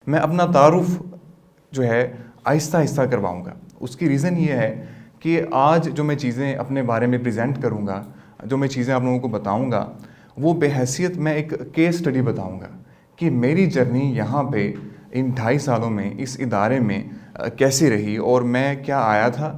मैं अपना तारुफ जो है आहिस्ता आहिस्ता करवाऊँगा। उसकी रीज़न ये है कि आज जो मैं चीज़ें अपने बारे में प्रेजेंट करूँगा, जो मैं चीज़ें आप लोगों को बताऊँगा, वो बेहैसियत मैं एक केस स्टडी बताऊँगा कि मेरी जर्नी यहाँ पे इन 2.5 सालों में इस इदारे में कैसी रही और मैं क्या आया था,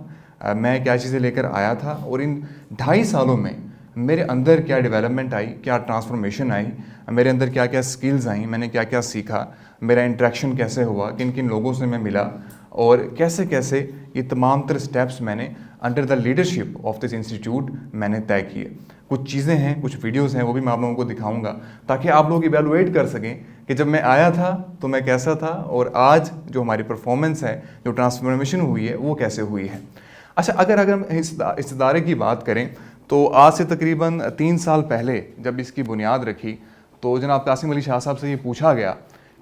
मैं क्या चीज़ें लेकर आया था और इन 2.5 सालों में मेरे अंदर क्या डेवलपमेंट आई, क्या ट्रांसफॉर्मेशन आई, मेरे अंदर क्या क्या स्किल्स आई, मैंने क्या क्या सीखा, मेरा इंटरेक्शन कैसे हुआ, किन किन लोगों से मैं मिला और कैसे कैसे ये तमाम तर स्टेप्स मैंने under the leadership of this institute मैंने तय किए। कुछ चीज़ें हैं, कुछ वीडियोस हैं, वो भी मैं आप लोगों को दिखाऊंगा ताकि आप लोग इवेलुएट कर सकें कि जब मैं आया था तो मैं कैसा था और आज जो हमारी परफॉर्मेंस है, जो ट्रांसफॉर्मेशन हुई है, वो कैसे हुई है। अच्छा, अगर हम इस इदारे की बात करें तो आज से तकरीबन 3 साल पहले जब इसकी बुनियाद रखी तो जनाब कासिम अली शाह साहब से ये पूछा गया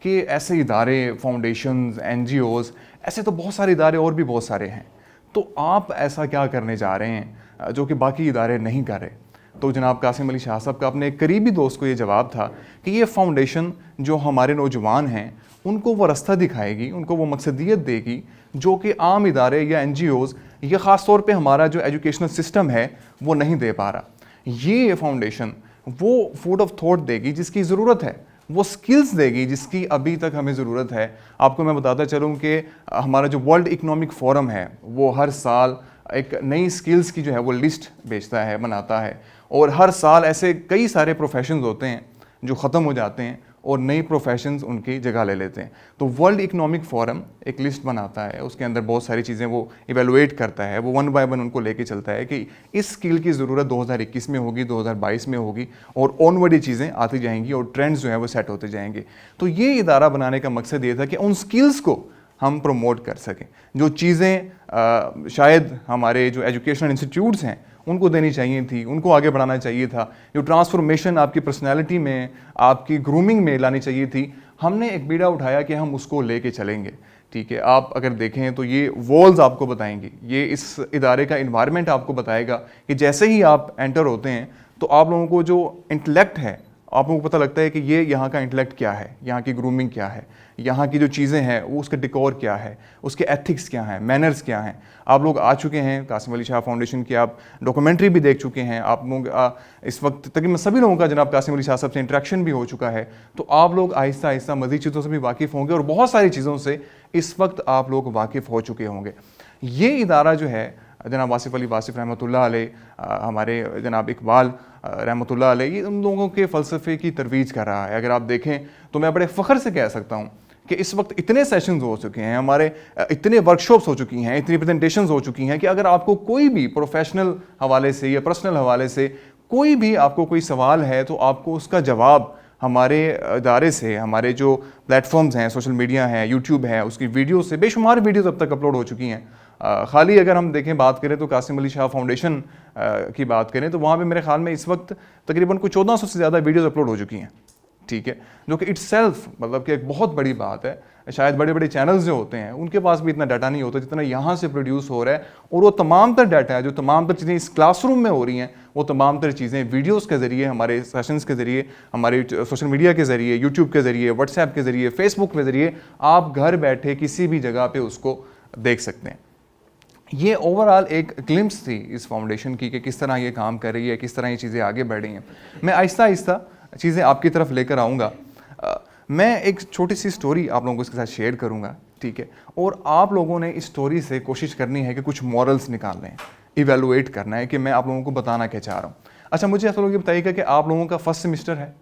कि ऐसे इदारे, फाउंडेशंस, NGOs, ऐसे तो बहुत सारे इदारे और भी बहुत सारे हैं, तो आप ऐसा क्या करने जा रहे हैं जो कि बाकी इदारे नहीं कर रहे। तो जनाब कासिम अली शाह साहब का अपने एक करीबी दोस्त को ये जवाब था कि ये फाउंडेशन जो हमारे नौजवान हैं उनको वो रास्ता दिखाएगी, उनको वो मकसदियत देगी जो कि आम इदारे या NGOs या ख़ास तौर पे हमारा जो एजुकेशनल सिस्टम है वो नहीं दे पा रहा। ये फाउंडेशन वो फूड ऑफ थॉट देगी जिसकी ज़रूरत है, वो स्किल्स देगी जिसकी अभी तक हमें ज़रूरत है। आपको मैं बताता चलूँ कि हमारा जो वर्ल्ड इकोनॉमिक फोरम है वो हर साल एक नई स्किल्स की जो है वो लिस्ट बेचता है, बनाता है, और हर साल ऐसे कई सारे प्रोफेशंस होते हैं जो ख़त्म हो जाते हैं और नई प्रोफेशंस उनकी जगह ले लेते हैं। तो वर्ल्ड इकोनॉमिक फोरम एक लिस्ट बनाता है, उसके अंदर बहुत सारी चीज़ें वो इवेलुएट करता है, वो 1 बाय 1 उनको लेके चलता है कि इस स्किल की ज़रूरत 2021 में होगी, 2022 में होगी और ऑनवर्ड ये चीज़ें आती जाएंगी और ट्रेंड्स जो है वो सेट होते जाएंगे। तो ये इदारा बनाने का मकसद ये था कि उन स्किल्स को हम प्रमोट कर सकें, जो चीज़ें शायद हमारे जो एजुकेशनल इंस्टीट्यूट्स हैं उनको देनी चाहिए थी, उनको आगे बढ़ाना चाहिए था, जो ट्रांसफॉर्मेशन आपकी पर्सनैलिटी में, आपकी ग्रूमिंग में लानी चाहिए थी, हमने एक बीड़ा उठाया कि हम उसको लेके चलेंगे। ठीक है, आप अगर देखें तो ये वॉल्स आपको बताएंगी, ये इस इदारे का इन्वायरमेंट आपको बताएगा कि जैसे ही आप एंटर होते हैं तो आप लोगों को जो इंटेलेक्ट है, आप लोगों को पता लगता है कि ये यहाँ का इंटेलेक्ट क्या है, यहाँ की ग्रूमिंग क्या है, यहाँ की जो चीज़ें हैं वो उसका डिकोर क्या है, उसके एथिक्स क्या हैं, मैनर्स क्या हैं। आप लोग आ चुके हैं कासिम अली शाह फाउंडेशन की, आप डॉक्यूमेंट्री भी देख चुके हैं, आप लोग इस वक्त तकरीबन सभी लोगों का जनाब कासिम अली शाह साहब से इंटरेक्शन भी हो चुका है, तो आप लोग आहिस्ता आहिस्ता मज़ीद चीज़ों से भी वाकिफ़ होंगे और बहुत सारी चीज़ों से इस वक्त आप लोग वाकिफ़ हो चुके होंगे। ये इदारा जो है जनाब आसिफ अली वासिफ रहमतुल्लाह अलैह, हमारे जनाब इकबाल रहमतुल्लाह अलैह, ये उन लोगों के फ़लसफ़े की तरवीज कर रहा है। अगर आप देखें तो मैं बड़े फ़ख्र से कह सकता हूँ कि इस वक्त इतने सेशंस हो चुके हैं, हमारे इतने वर्कशॉप्स हो चुकी हैं, इतनी प्रेजेंटेशंस हो चुकी हैं कि अगर आपको कोई भी प्रोफेशनल हवाले से या पर्सनल हवाले से कोई भी आपको कोई सवाल है तो आपको उसका जवाब हमारे इदारे से, हमारे जो प्लेटफॉर्म्स हैं, सोशल मीडिया है, यूट्यूब है, उसकी वीडियो से बेशुमार वीडियोस अब तक अपलोड हो चुकी हैं। खाली अगर हम देखें, बात करें तो कासिम अली शाह फाउंडेशन की बात करें तो वहाँ पे मेरे ख्याल में इस वक्त तकरीबन कुछ 1400 से ज़्यादा वीडियोस अपलोड हो चुकी हैं। ठीक है, जो कि इट्सेल्फ मतलब कि एक बहुत बड़ी बात है। शायद बड़े बड़े चैनल्स जो होते हैं उनके पास भी इतना डाटा नहीं होता जितना यहाँ से प्रोड्यूस हो रहा है, और वो तमाम तर डाटा है, जो तमाम तर चीज़ें इस क्लासरूम में हो रही हैं, वो तमाम तर चीज़ें वीडियोस के ज़रिए, हमारे सेशंस के ज़रिए, हमारे सोशल मीडिया के ज़रिए, यूट्यूब के ज़रिए, व्हाट्सएप के ज़रिए, फेसबुक के ज़रिए आप घर बैठे किसी भी जगह पर उसको देख सकते हैं। ये ओवरऑल एक ग्लिम्स थी इस फाउंडेशन की कि किस तरह ये काम कर रही है, किस तरह ये चीज़ें आगे बढ़ रही हैं। मैं आहिस्ता आहिस्ता चीज़ें आपकी तरफ लेकर आऊँगा। मैं एक छोटी सी स्टोरी आप लोगों को इसके साथ शेयर करूँगा, ठीक है, और आप लोगों ने इस स्टोरी से कोशिश करनी है कि कुछ मॉरल्स निकालने हैं, इवेलुएट करना है कि मैं आप लोगों को बताना क्या चाह रहा हूँ। अच्छा, मुझे आप लोग ये बताइएगा कि आप लोगों का फर्स्ट सेमिस्टर है?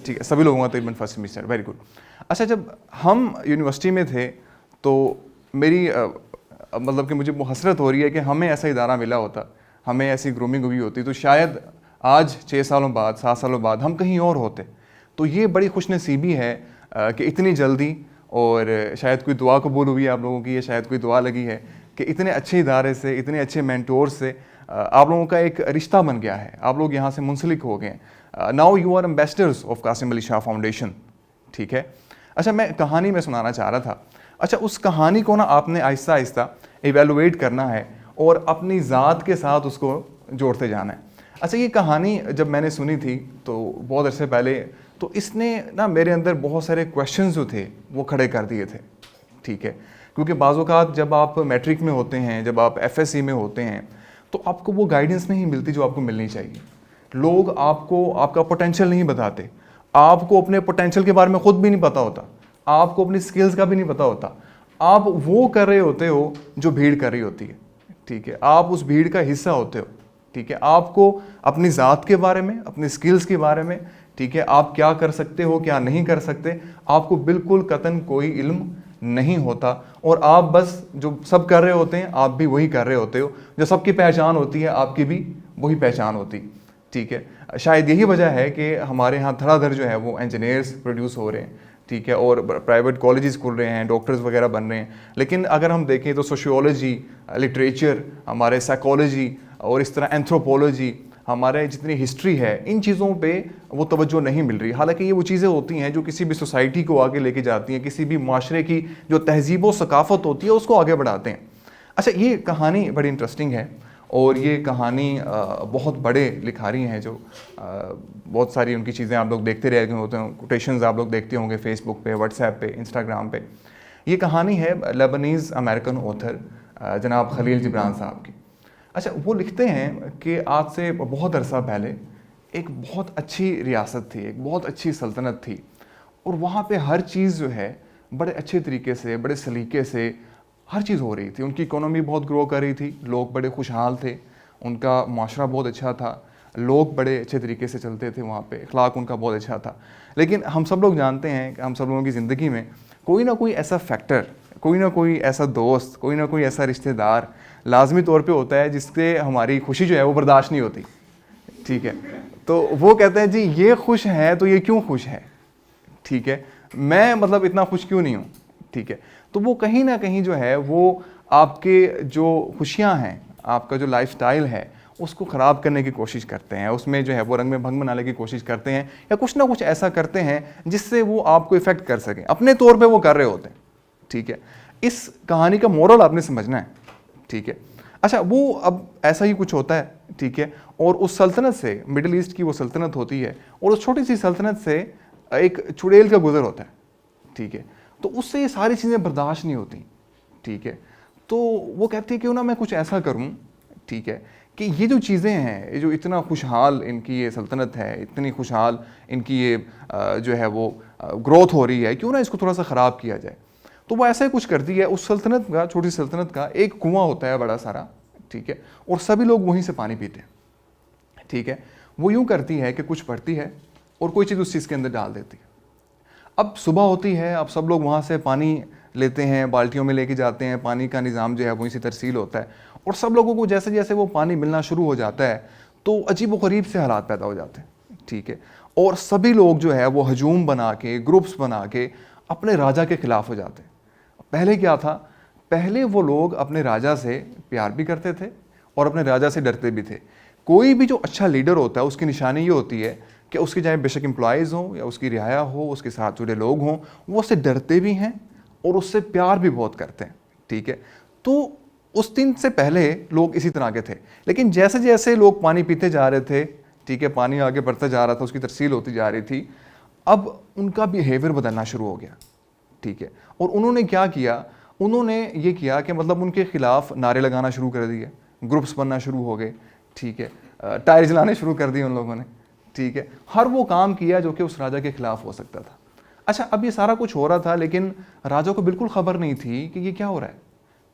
ठीक है, सभी लोगों का तकरीबन फर्स्ट सेमिस्टर, वेरी गुड। अच्छा, जब हम यूनिवर्सिटी में थे तो मेरी मतलब कि मुझे वो हसरत हो रही है कि हमें ऐसा इदारा मिला होता, हमें ऐसी ग्रूमिंग हुई होती तो शायद आज 6 सालों बाद, 7 सालों बाद हम कहीं और होते। तो ये बड़ी खुशनसीबी है कि इतनी जल्दी, और शायद कोई दुआ कबूल हुई है आप लोगों की, या शायद कोई दुआ लगी है कि इतने अच्छे इदारे से, इतने अच्छे मेंटोर से आप लोगों का एक रिश्ता बन गया है, आप लोग यहाँ से मुंसलिक हो गए। Now you are ambassadors of Qasim Ali Shah foundation. ठीक है। अच्छा, मैं कहानी में सुनाना चाह रहा था। अच्छा, उस कहानी को ना आपने आहिस्ता आहिस्ता इवेलुएट करना है और अपनी ज़ात के साथ उसको जोड़ते जाना है। अच्छा, ये कहानी जब मैंने सुनी थी तो बहुत अरसे पहले, तो इसने ना मेरे अंदर बहुत सारे क्वेश्चंस जो थे वो खड़े कर दिए थे, ठीक है। क्योंकि बाज़ औक़ात जब आप मैट्रिक में होते हैं, जब आप एफएससी में होते हैं, तो आपको वो गाइडेंस नहीं मिलती जो आपको मिलनी चाहिए। लोग आपको आपका पोटेंशियल नहीं बताते, आपको अपने पोटेंशियल के बारे में खुद भी नहीं पता होता, आपको अपनी स्किल्स का भी नहीं पता होता। आप वो कर रहे होते हो जो भीड़ कर रही होती है, ठीक है। आप उस भीड़ का हिस्सा होते हो, ठीक है। आपको अपनी ज़ात के बारे में, अपनी स्किल्स के बारे में, ठीक है, आप क्या कर सकते हो क्या नहीं कर सकते, आपको बिल्कुल कतन कोई इल्म नहीं होता। और आप बस जो सब कर रहे होते हैं आप भी वही कर रहे होते हो, जो सबकी पहचान होती है आपकी भी वही पहचान होती, ठीक है। शायद यही वजह है कि हमारे यहाँ धड़ाधड़ जो है वो इंजीनियर्स प्रोड्यूस हो रहे हैं, ठीक है, और प्राइवेट कॉलेजेस खुल रहे हैं, डॉक्टर्स वगैरह बन रहे हैं। लेकिन अगर हम देखें तो सोशियोलॉजी, लिटरेचर, हमारे साइकोलॉजी और इस तरह एंथ्रोपोलॉजी, हमारे जितनी हिस्ट्री है, इन चीज़ों पे वो तवज्जो नहीं मिल रही। हालांकि ये वो चीज़ें होती हैं जो किसी भी सोसाइटी को आगे लेके जाती हैं, किसी भी माशरे की जो तहजीब व सकाफ़त होती है उसको आगे बढ़ाते हैं। अच्छा, ये कहानी बड़ी इंटरेस्टिंग है और ये कहानी बहुत बड़े लिखारी हैं जो बहुत सारी उनकी चीज़ें आप लोग देखते रह गए होते हैं, कोटेशंस आप लोग देखते होंगे फेसबुक पे, व्हाट्सएप पे, इंस्टाग्राम पे। ये कहानी है लेबनीज़ अमेरिकन ऑथर जनाब खलील जिब्रान साहब की। अच्छा, वो लिखते हैं कि आज से बहुत अरसा पहले एक बहुत अच्छी रियासत थी, एक बहुत अच्छी सल्तनत थी, और वहाँ पे हर चीज़ जो है बड़े अच्छे तरीके से, बड़े सलीके से हर चीज़ हो रही थी। उनकी इकोनॉमी बहुत ग्रो कर रही थी, लोग बड़े खुशहाल थे, उनका माशरा बहुत अच्छा था, लोग बड़े अच्छे तरीके से चलते थे वहाँ पे, अखलाक उनका बहुत अच्छा था। लेकिन हम सब लोग जानते हैं कि हम सब लोगों की ज़िंदगी में कोई ना कोई ऐसा फैक्टर, कोई ना कोई ऐसा दोस्त, कोई ना कोई ऐसा रिश्तेदार लाजमी तौर पे होता है जिससे हमारी खुशी जो है वो बर्दाश्त नहीं होती, ठीक है। तो वो कहते हैं जी ये खुश है तो ये क्यों खुश है, ठीक है, मैं मतलब इतना खुश क्यों नहीं हूँ, ठीक है। तो वो कहीं ना कहीं जो है वो आपके जो खुशियाँ हैं, आपका जो लाइफस्टाइल है उसको ख़राब करने की कोशिश करते हैं, उसमें जो है वो रंग में भंग बनाने की कोशिश करते हैं, या कुछ ना कुछ ऐसा करते हैं जिससे वो आपको इफ़ेक्ट कर सकें, अपने तौर पे वो कर रहे होते हैं, ठीक है। इस कहानी का मोरल आपने समझना है, ठीक है। अच्छा, वो अब ऐसा ही कुछ होता है, ठीक है, और उस सल्तनत से, मिडिल ईस्ट की वो सल्तनत होती है, और उस छोटी सी सल्तनत से एक चुड़ैल का गुजर होता है, ठीक है। तो उससे ये सारी चीज़ें बर्दाश्त नहीं होती, ठीक है। तो वो कहती है क्यों ना मैं कुछ ऐसा करूं, ठीक है, कि ये जो चीज़ें हैं, ये जो इतना खुशहाल इनकी ये सल्तनत है, इतनी खुशहाल इनकी ये जो है वो ग्रोथ हो रही है, क्यों ना इसको थोड़ा सा ख़राब किया जाए। तो वो ऐसा ही कुछ करती है। उस सल्तनत का, छोटी सल्तनत का एक कुआं होता है बड़ा सारा, ठीक है, और सभी लोग वहीं से पानी पीते हैं, ठीक है। वो यूँ करती है कि कुछ पढ़ती है और कोई चीज़ उस चीज़ के अंदर डाल देती है। अब सुबह होती है, अब सब लोग वहाँ से पानी लेते हैं, बाल्टियों में लेके जाते हैं, पानी का निज़ाम जो है वहीं से तरसील होता है, और सब लोगों को जैसे जैसे वो पानी मिलना शुरू हो जाता है तो अजीब व गरीब से हालात पैदा हो जाते हैं, ठीक है। और सभी लोग जो है वो हजूम बना के, ग्रुप्स बना के अपने राजा के ख़िलाफ़ हो जाते हैं। पहले क्या था, पहले वो लोग अपने राजा से प्यार भी करते थे और अपने राजा से डरते भी थे। कोई भी जो अच्छा लीडर होता है उसकी निशानी ये होती है कि उसके चाहे बेशक एम्प्लॉयज़ हों या उसकी रियाया हो, उसके साथ जुड़े लोग हों, वो उससे डरते भी हैं और उससे प्यार भी बहुत करते हैं, ठीक है। तो उस दिन से पहले लोग इसी तरह के थे, लेकिन जैसे जैसे लोग पानी पीते जा रहे थे, ठीक है, पानी आगे बढ़ता जा रहा था, उसकी तरसील होती जा रही थी, अब उनका बिहेवियर बदलना शुरू हो गया, ठीक है। और उन्होंने क्या किया, उन्होंने ये किया कि मतलब उनके खिलाफ नारे लगाना शुरू कर दिए, ग्रुप्स बनना शुरू हो गए, ठीक है, टायर जलाने शुरू कर दिए उन लोगों ने, ठीक है। हर वो काम किया जो कि उस राजा के खिलाफ हो सकता था। अच्छा, अब ये सारा कुछ हो रहा था, लेकिन राजा को बिल्कुल खबर नहीं थी कि ये क्या हो रहा है,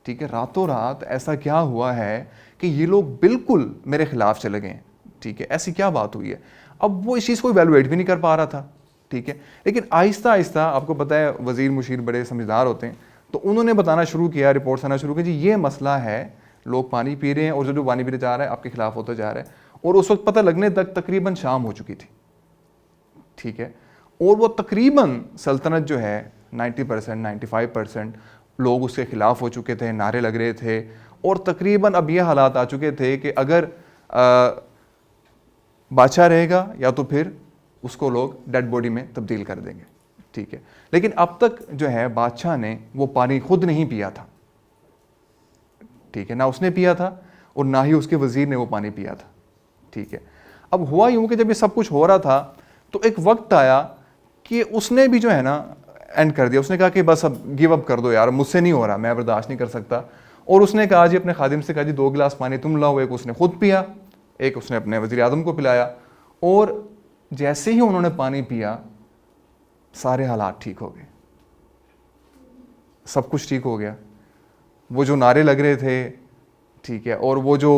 ठीक है। रातों रात ऐसा क्या हुआ है कि ये लोग बिल्कुल मेरे खिलाफ चले गए, ठीक है, ऐसी क्या बात हुई है। अब वो इस चीज़ को इवैल्यूएट भी नहीं कर पा रहा था, ठीक है। लेकिन आहिस्ता आहिस्ता, आपको पता है वज़ीर मुशीर बड़े समझदार होते हैं, तो उन्होंने बताना शुरू किया, रिपोर्ट्स आना शुरू किया, जी ये मसला है, लोग पानी पी रहे हैं और जो पानी पीने जा रहा है आपके खिलाफ होता जा रहा है। और उस वक्त पता लगने तक तकरीबन शाम हो चुकी थी, ठीक है। और वो तकरीबन सल्तनत जो है 90%, 95% लोग उसके खिलाफ हो चुके थे, नारे लग रहे थे, और तकरीबन अब ये हालात आ चुके थे कि अगर बादशाह रहेगा या तो फिर उसको लोग डेड बॉडी में तब्दील कर देंगे, ठीक है। लेकिन अब तक जो है बादशाह ने वो पानी खुद नहीं पिया था, ठीक है, ना उसने पिया था और ना ही उसके वजीर ने वो पानी पिया था, ठीक है। अब हुआ यूं कि जब ये सब कुछ हो रहा था तो एक वक्त आया कि उसने भी जो है ना एंड कर दिया। उसने कहा कि बस अब गिव अप कर दो यार, मुझसे नहीं हो रहा, मैं बर्दाश्त नहीं कर सकता। और उसने कहा जी अपने खादिम से कहा जी 2 गिलास पानी तुम लाओ, एक उसने खुद पिया, एक उसने अपने वज़ीर आज़म को पिलाया। और जैसे ही उन्होंने पानी पिया सारे हालात ठीक हो गए, सब कुछ ठीक हो गया। वो जो नारे लग रहे थे, ठीक है, और वो जो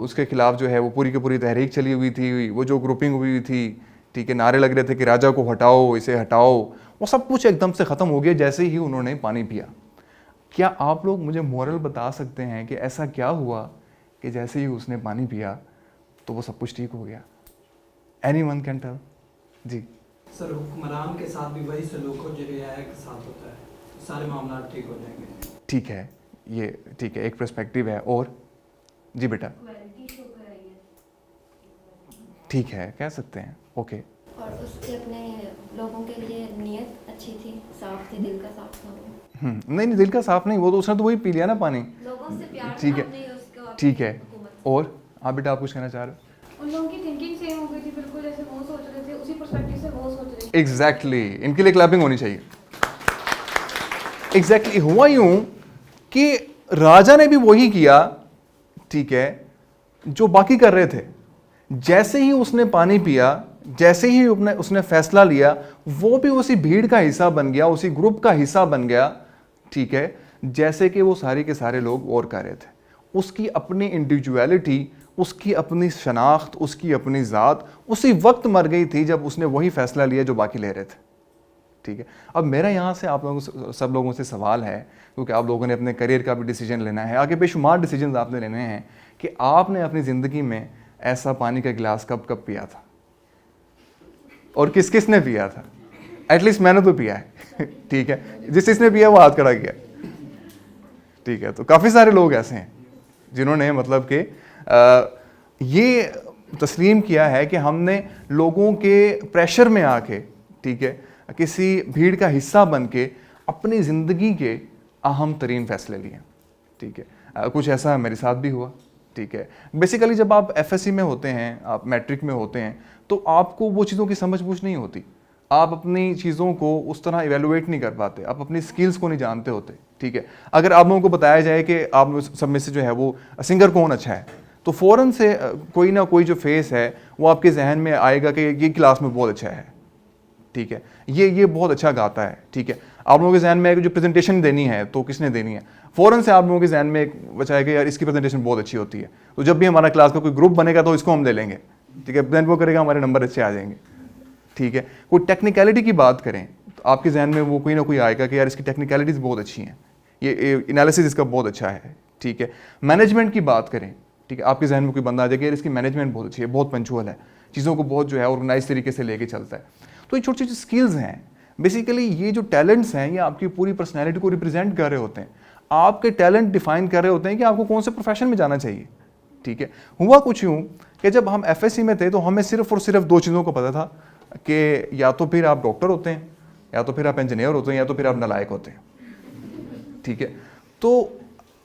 उसके खिलाफ जो है वो पूरी की पूरी तहरीक चली हुई थी, वो जो ग्रुपिंग हुई थी, ठीक है, नारे लग रहे थे कि राजा को हटाओ, इसे हटाओ, वो सब कुछ एकदम से ख़त्म हो गया जैसे ही उन्होंने पानी पिया। क्या आप लोग मुझे मोरल बता सकते हैं कि ऐसा क्या हुआ कि जैसे ही उसने पानी पिया तो वो सब कुछ ठीक हो गया? Anyone can tell? जी सर, हुक्मरान के साथ भी वही सलूक हो जो रियाया के साथ होता है, सारे मामला ठीक हो जाएंगे। ठीक है, ये ठीक है, एक पर्सपेक्टिव है। और जी बेटा, ठीक है, कह सकते हैं, ओके। और उसके अपने लोगों के लिए नीयत अच्छी थी, साफ थी, दिल का साफ था वो। नहीं, दिल का साफ नहीं, वो तो उसने तो वही पी लिया ना पानी, लोगों से प्यार ठीक था, है, नहीं उसको ठीक है। हुकूमत से। और आप बेटा, आप कुछ कहना चाह रहे हो? उन लोगों की थिंकिंग सेम हो गई थी, बिल्कुल जैसे वो सोच रहे थे, उसी पर्सपेक्टिव से वो सोच रहे थे। एग्जैक्टली, इनके लिए क्लैपिंग होनी चाहिए। एग्जैक्टली, हुआ यूं कि राजा ने भी वही किया, ठीक है, जो बाकी कर रहे थे। जैसे ही उसने पानी पिया, जैसे ही उसने फैसला लिया, वो भी उसी भीड़ का हिस्सा बन गया, उसी ग्रुप का हिस्सा बन गया, ठीक है, जैसे कि वो सारे के सारे लोग और कर रहे थे। उसकी अपनी इंडिविजुअलिटी, उसकी अपनी शनाख्त, उसकी अपनी ज़ात उसी वक्त मर गई थी जब उसने वही फैसला लिया जो बाकी ले रहे थे, ठीक है। अब मेरा यहाँ से आप लोगों से, सब लोगों से सवाल है, क्योंकि आप लोगों ने अपने करियर का भी डिसीजन लेना है, आगे बेशुमार डिसीजन आपने लेने हैं, कि आपने अपनी ज़िंदगी में ऐसा पानी का गिलास कब कब पिया था और किस किस ने पिया था। एटलीस्ट मैंने तो पिया है ठीक है, जिस जिसने पिया वो हाथ खड़ा किया, ठीक है। तो काफ़ी सारे लोग ऐसे हैं जिन्होंने मतलब कि ये तस्लीम किया है कि हमने लोगों के प्रेशर में आके, ठीक है, किसी भीड़ का हिस्सा बन के अपनी ज़िंदगी के अहम तरीन फैसले लिए, ठीक है। कुछ ऐसा मेरे साथ भी हुआ, ठीक है। बेसिकली जब आप एफएससी में होते हैं, आप मैट्रिक में होते हैं, तो आपको वो चीज़ों की समझ बूझ नहीं होती, आप अपनी चीज़ों को उस तरह इवेलुएट नहीं कर पाते, आप अपनी स्किल्स को नहीं जानते होते, ठीक है। अगर आप लोगों को बताया जाए कि आप सब में से जो है वो सिंगर कौन अच्छा है, तो फ़ौरन से कोई ना कोई जो फेस है वो आपके जहन में आएगा कि ये क्लास में बहुत अच्छा है, ठीक है, ये बहुत अच्छा गाता है, ठीक है। आप लोगों के जहन में जो प्रेजेंटेशन देनी है तो किसने देनी है, फ़ौरन से आप लोगों के जहन में एक बचाया कि यार इसकी प्रेजेंटेशन बहुत अच्छी होती है, तो जब भी हमारा क्लास का कोई ग्रुप बनेगा तो इसको हम ले लेंगे, ठीक है, देन वो करेगा, हमारे नंबर अच्छे आ जाएंगे, ठीक है। कोई टेक्निकलिटी की बात करें तो आपके जहन में वो कोई ना कोई आएगा कि यार इसकी टेक्निकलिटीज़ बहुत अच्छी हैं, ये एनालिसिस इसका बहुत अच्छा है, ठीक है। मैनेजमेंट की बात करें, ठीक है, आपके जहन में कोई बंदा आ जाएगा यार इसकी मैनेजमेंट बहुत अच्छी है, बहुत पंचुअल है, चीज़ों को बहुत जो है ऑर्गेनाइज तरीके से लेके चलता है। तो ये छोटी छोटी स्किल्स हैं, बेसिकली ये जो टैलेंट्स हैं ये आपकी पूरी पर्सनैलिटी को रिप्रेजेंट कर रहे होते हैं, आपके टैलेंट डिफाइन कर रहे होते हैं कि आपको कौन से प्रोफेशन में जाना चाहिए, ठीक है। हुआ कुछ यूँ कि जब हम एफएससी में थे तो हमें सिर्फ और सिर्फ 2 चीज़ों को पता था कि या तो फिर आप डॉक्टर होते हैं, या तो फिर आप इंजीनियर होते हैं, या तो फिर आप नालायक होते हैं, ठीक है। तो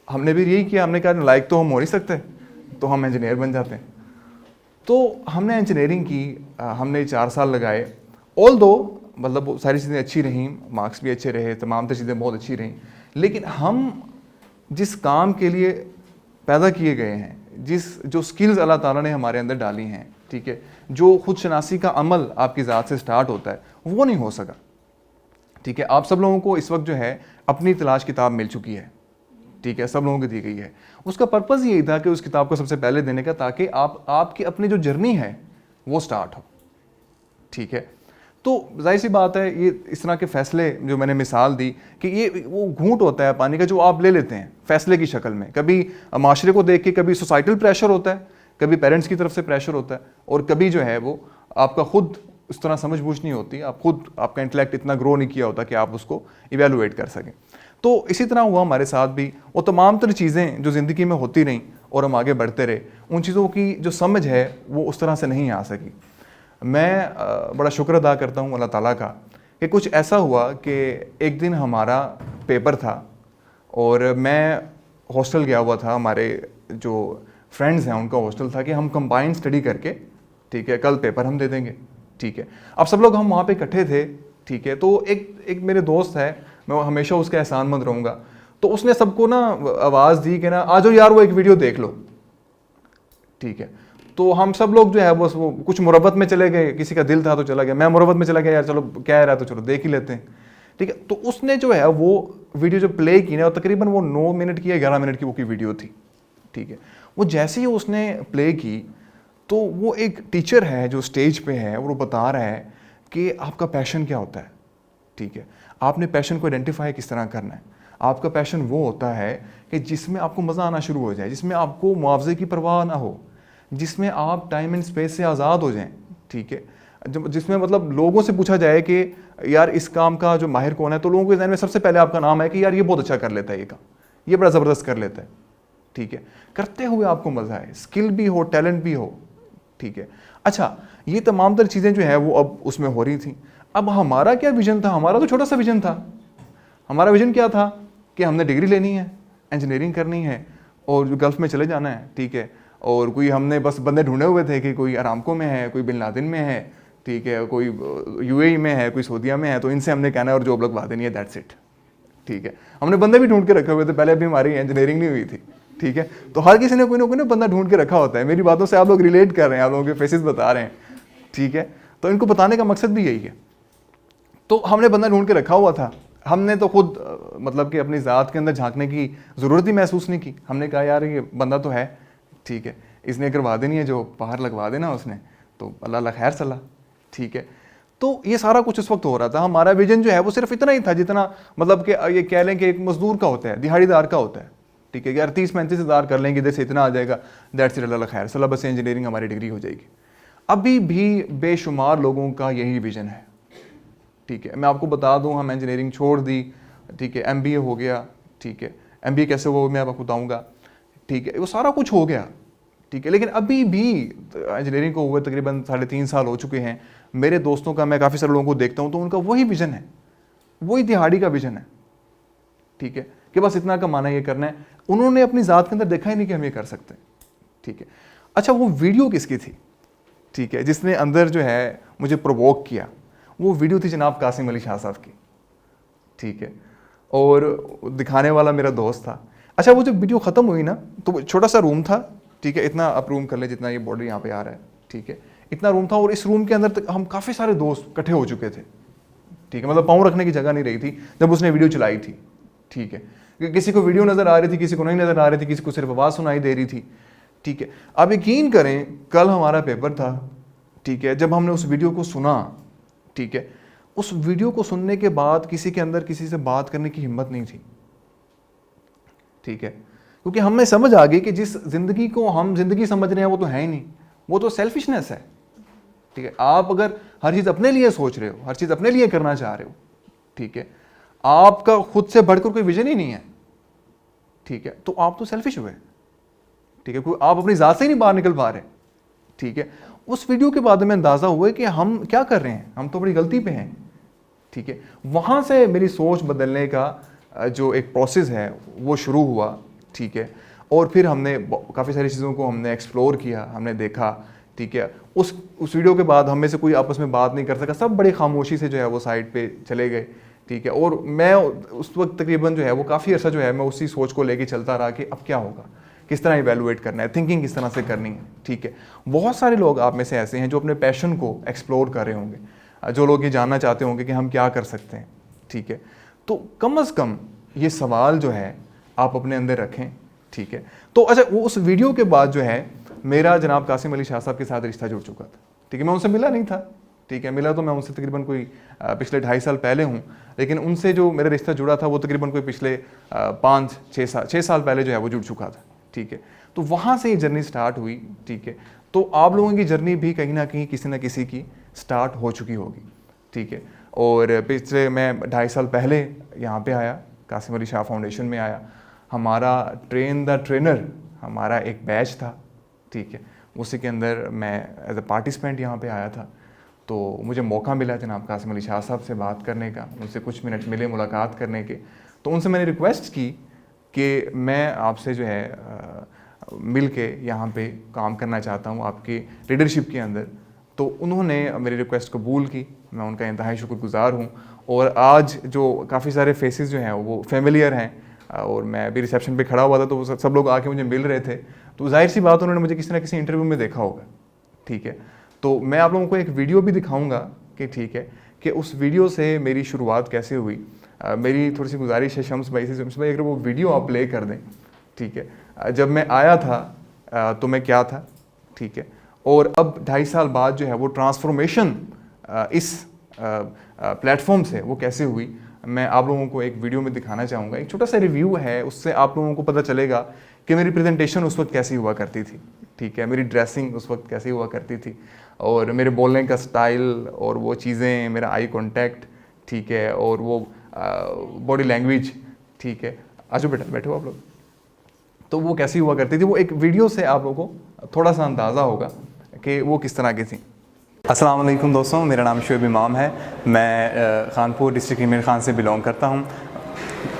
हमने भी यही किया, हमने कहा नालायक तो हम हो नहीं सकते, तो हम इंजीनियर बन जाते हैं। तो हमने इंजीनियरिंग की, हमने 4 साल लगाए, ऑल दो मतलब वो सारी चीज़ें अच्छी रहीं, मार्क्स भी अच्छे रहे, तमाम चीज़ें बहुत अच्छी रहीं, लेकिन हम जिस काम के लिए पैदा किए गए हैं, जो स्किल्स अल्लाह ताला ने हमारे अंदर डाली हैं, ठीक है, जो खुद शनासी का अमल आपकी ज़ात से स्टार्ट होता है, वो नहीं हो सका, ठीक है। आप सब लोगों को इस वक्त जो है अपनी तलाश किताब मिल चुकी है, ठीक है, सब लोगों को दी गई है। उसका पर्पज़ यही था कि उस किताब को सबसे पहले देने का, ताकि आपकी अपनी जो जर्नी है वो स्टार्ट हो, ठीक है। तो जाहिर सी बात है, ये इस तरह के फ़ैसले जो मैंने मिसाल दी कि ये वो घूंट होता है पानी का जो आप ले लेते हैं फ़ैसले की शक्ल में, कभी माशरे को देख के, कभी सोसाइटल प्रेशर होता है, कभी पेरेंट्स की तरफ से प्रेशर होता है, और कभी जो है वो आपका खुद उस तरह समझ बूझ नहीं होती, आप खुद, आपका इंटेलेक्ट इतना ग्रो नहीं किया होता कि आप उसको इवेलुएट कर सकें। तो इसी तरह हुआ हमारे साथ भी, वो तमाम तरह चीज़ें जो ज़िंदगी में होती रहीं और हम आगे बढ़ते रहे, उन चीज़ों की जो समझ है वो उस तरह से नहीं आ सकी। मैं बड़ा शुक्र अदा करता हूँ अल्लाह ताला का कि कुछ ऐसा हुआ कि एक दिन हमारा पेपर था और मैं हॉस्टल गया हुआ था, हमारे जो फ्रेंड्स हैं उनका हॉस्टल था, कि हम कंबाइंड स्टडी करके, ठीक है, कल पेपर हम दे देंगे, ठीक है। अब सब लोग हम वहाँ पे इकट्ठे थे, ठीक है। तो एक मेरे दोस्त है, मैं हमेशा उसका एहसानमंद रहूँगा, तो उसने सबको ना आवाज़ दी कि ना आ जाओ यार वो एक वीडियो देख लो, ठीक है। तो हम सब लोग जो है बस वो कुछ मुरब्बत में चले गए, किसी का दिल था तो चला गया, मैं मुरब्बत में चला गया, यार चलो क्या रहा तो चलो देख ही लेते हैं, ठीक है। तो उसने जो है वो वीडियो जो प्ले की ना, तकरीबन वो 9 मिनट की या 11 मिनट की वो की वीडियो थी, ठीक है। वो जैसे ही उसने प्ले की तो वो एक टीचर है जो स्टेज पे है और वो बता रहा है कि आपका पैशन क्या होता है, ठीक है। आपने पैशन को आइडेंटिफाई किस तरह करना है। आपका पैशन वो होता है कि जिसमें आपको मज़ा आना शुरू हो जाए, जिसमें आपको मुआवजे की परवाह ना हो, जिसमें आप टाइम एंड स्पेस से आज़ाद हो जाएं, ठीक है। जिसमें मतलब लोगों से पूछा जाए कि यार इस काम का जो माहिर कौन है, तो लोगों के ज़हन में सबसे पहले आपका नाम है कि यार ये बहुत अच्छा कर लेता है, ये काम ये बड़ा ज़बरदस्त कर लेता है, ठीक है। करते हुए आपको मज़ा है, स्किल भी हो, टैलेंट भी हो, ठीक है। अच्छा, ये तमाम तर चीज़ें जो है वो अब उसमें हो रही थी। अब हमारा क्या विजन था? हमारा तो छोटा सा विजन था। हमारा विजन क्या था कि हमने डिग्री लेनी है, इंजीनियरिंग करनी है और जो गल्फ़ में चले जाना है, ठीक है। और कोई हमने बस बंदे ढूंढे हुए थे कि कोई अरामको में है, कोई बिन लादेन में है, ठीक है, कोई यूएई में है, कोई सऊदीया में है, तो इनसे हमने कहना है और जॉब लगवा देनी है, दैट्स इट, ठीक है। हमने बंदे भी ढूंढ के रखे हुए थे, पहले अभी हमारी इंजीनियरिंग नहीं हुई थी, ठीक है। तो हर किसी ने कोई ना बंदा ढूंढ के रखा होता है। मेरी बातों से आप लोग रिलेट कर रहे हैं, आप लोगों के फेसेस बता रहे हैं, ठीक है। तो इनको बताने का मकसद भी यही है। तो हमने बंदा ढूंढ के रखा हुआ था। हमने तो खुद मतलब कि अपनी ज़ात के अंदर झांकने की ज़रूरत ही महसूस नहीं की। हमने कहा यार ये बंदा तो है, ठीक है, इसने करवा देनी है, जो बाहर लगवा देना उसने, तो अल्लाह खैर सलाह, ठीक है। तो ये सारा कुछ उस वक्त हो रहा था। हमारा विजन जो है वो सिर्फ इतना ही था जितना मतलब कि ये कह लें कि एक मजदूर का होता है, दिहाड़ीदार का होता है, ठीक है। यार 30-35 हज़ार कर लेंगे, इधर से इतना आ जाएगा, दैट्स इट, अल्लाह खैर सलाह, बस इंजीनियरिंग हमारी डिग्री हो जाएगी। अभी भी बेशुमार लोगों का यही विजन है, ठीक है। मैं आपको बता दूं, हम इंजीनियरिंग छोड़ दी, ठीक है, एमबीए हो गया, ठीक है। एमबीए कैसे वो मैं आपको बताऊंगा, ठीक है, वो सारा कुछ हो गया, ठीक है। लेकिन अभी भी इंजीनियरिंग को हुए तकरीबन 3.5 साल हो चुके हैं। मेरे दोस्तों का, मैं काफ़ी सारे लोगों को देखता हूँ तो उनका वही विजन है, वही दिहाड़ी का विजन है, ठीक है, कि बस इतना कमाना, ये करना है। उन्होंने अपनी ज़ात के अंदर देखा ही नहीं कि हम ये कर सकते, ठीक है। अच्छा, वो वीडियो किसकी थी, ठीक है, जिसने अंदर जो है मुझे प्रोवोक किया? वो वीडियो थी जनाब कासिम अली शाह साहब की, ठीक है। और दिखाने वाला मेरा दोस्त था। अच्छा, वो जब वीडियो ख़त्म हुई ना, तो छोटा सा रूम था, ठीक है, इतना आप रूम कर ले जितना ये बॉर्डर यहाँ पे आ रहा है, ठीक है, इतना रूम था। और इस रूम के अंदर तक हम काफ़ी सारे दोस्त इकट्ठे हो चुके थे, ठीक है। मतलब पाँव रखने की जगह नहीं रही थी जब उसने वीडियो चलाई थी, ठीक है। किसी को वीडियो नज़र आ रही थी, किसी को नहीं नज़र आ रही थी, किसी को सिर्फ आवाज़ सुनाई दे रही थी, ठीक है। आप यकीन करें, कल हमारा पेपर था, ठीक है, जब हमने उस वीडियो को सुना, ठीक है, उस वीडियो को सुनने के बाद किसी के अंदर किसी से बात करने की हिम्मत नहीं थी, ठीक है। क्योंकि हमें समझ आ गई कि जिस ज़िंदगी को हम ज़िंदगी समझ रहे हैं वो तो है ही नहीं, वो तो सेल्फिशनेस है, ठीक है। आप अगर हर चीज़ अपने लिए सोच रहे हो, हर चीज़ अपने लिए करना चाह रहे हो, ठीक है, आपका खुद से बढ़कर कोई विजन ही नहीं है, ठीक है, तो आप तो सेल्फिश हुए, ठीक है। कोई आप अपनी ज़ात से ही नहीं बाहर निकल पा रहे, ठीक है। उस वीडियो के बाद में अंदाज़ा हुआ कि हम क्या कर रहे हैं, हम तो बड़ी गलती पे हैं, ठीक है। वहाँ से मेरी सोच बदलने का जो एक प्रोसेस है वो शुरू हुआ, ठीक है। और फिर हमने काफ़ी सारी चीज़ों को हमने एक्सप्लोर किया, हमने देखा, ठीक है। उस वीडियो के बाद हम में से कोई आपस में बात नहीं कर सका, सब बड़े खामोशी से जो है वो साइड पे चले गए, ठीक है। और मैं उस वक्त तकरीबन जो है वो काफ़ी अर्सा जो है मैं उसी सोच को लेके चलता रहा कि अब क्या होगा, किस तरह इवेलुएट करना है, थिंकिंग किस तरह से करनी है, ठीक है। बहुत सारे लोग आप में से ऐसे हैं जो अपने पैशन को एक्सप्लोर कर रहे होंगे, जो लोग ये जानना चाहते होंगे कि हम क्या कर सकते हैं, ठीक है। तो कम अज़ कम ये सवाल जो है आप अपने अंदर रखें, ठीक है। तो अच्छा, वो उस वीडियो के बाद जो है मेरा जनाब कासिम अली शाह साहब के साथ रिश्ता जुड़ चुका था, ठीक है। मैं उनसे मिला नहीं था, ठीक है, मिला तो मैं उनसे तकरीबन कोई पिछले 2.5 साल पहले हूँ, लेकिन उनसे जो मेरा रिश्ता जुड़ा था वो तकरीबन कोई पिछले 5-6 साल पहले जो है वो जुड़ चुका था, ठीक है। तो वहाँ से ये जर्नी स्टार्ट हुई, ठीक है। तो आप लोगों की जर्नी भी कहीं ना कहीं किसी न किसी की स्टार्ट हो चुकी होगी, ठीक है। और पिछले मैं 2.5 साल पहले यहाँ पे आया, कासिम अली शाह फाउंडेशन में आया। हमारा ट्रेन द ट्रेनर हमारा एक बैच था, ठीक है, उसी के अंदर मैं एज ए पार्टिसिपेंट यहाँ पे आया था। तो मुझे मौका मिला जनाब कासिम अली शाह साहब से बात करने का, उनसे कुछ मिनट मिले मुलाकात करने के। तो उनसे मैंने रिक्वेस्ट की कि मैं आपसे जो है मिल के यहाँ पर काम करना चाहता हूँ आपकी लीडरशिप के अंदर। तो उन्होंने मेरी रिक्वेस्ट कबूल की, मैं उनका इंतहाई शुक्रगुजार हूँ। और आज जो काफ़ी सारे फेसेस जो हैं वो फेमिलियर हैं, और मैं अभी रिसेप्शन पे खड़ा हुआ था तो वो सब लोग आके मुझे मिल रहे थे, तो जाहिर सी बात उन्होंने मुझे किसी ना किसी इंटरव्यू में देखा होगा, ठीक है। तो मैं आप लोगों को एक वीडियो भी दिखाऊंगा कि ठीक है कि उस वीडियो से मेरी शुरुआत कैसे हुई। मेरी थोड़ी सी गुजारिश है शम्स भाई से, शम्स भाई अगर वो वीडियो आप प्ले कर दें, ठीक है। जब मैं आया था तो मैं क्या था, ठीक है, और अब 2.5 साल बाद जो है वो ट्रांसफॉर्मेशन इस प्लेटफॉर्म से वो कैसे हुई, मैं आप लोगों को एक वीडियो में दिखाना चाहूँगा। एक छोटा सा रिव्यू है, उससे आप लोगों को पता चलेगा कि मेरी प्रेजेंटेशन उस वक्त कैसी हुआ करती थी, ठीक है, मेरी ड्रेसिंग उस वक्त कैसी हुआ करती थी, और मेरे बोलने का स्टाइल और वो चीज़ें, मेरा आई कांटेक्ट, ठीक है, और वो बॉडी लैंग्वेज, ठीक है। आजो बेटा बैठो आप लोग। तो वो कैसी हुआ करती थी, वो एक वीडियो से आप लोगों को थोड़ा सा अंदाज़ा होगा कि वो किस तरह की थी। अस्सलाम वालेकुम दोस्तों, मेरा नाम शुएब इमाम है। मैं खानपुर डिस्ट्रिक्ट इमरान खान से बिलोंग करता हूँ।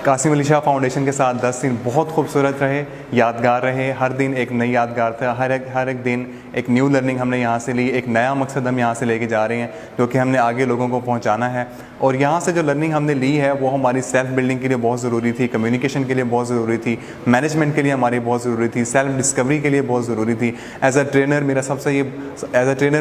कासिम अली शाह फाउंडेशन के साथ 10 दिन बहुत खूबसूरत रहे, यादगार रहे। हर दिन एक नई यादगार था, हर एक दिन एक न्यू लर्निंग हमने यहाँ से ली, एक नया मकसद हम यहाँ से लेके जा रहे हैं जो कि हमने आगे लोगों को पहुँचाना है। और यहाँ से जो लर्निंग हमने ली है वो हमारी सेल्फ बिल्डिंग के लिए बहुत ज़रूरी थी, कम्युनिकेशन के लिए बहुत ज़रूरी थी, मैनेजमेंट के लिए हमारी बहुत ज़रूरी थी, सेल्फ डिस्कवरी के लिए बहुत ज़रूरी थी। एज अ ट्रेनर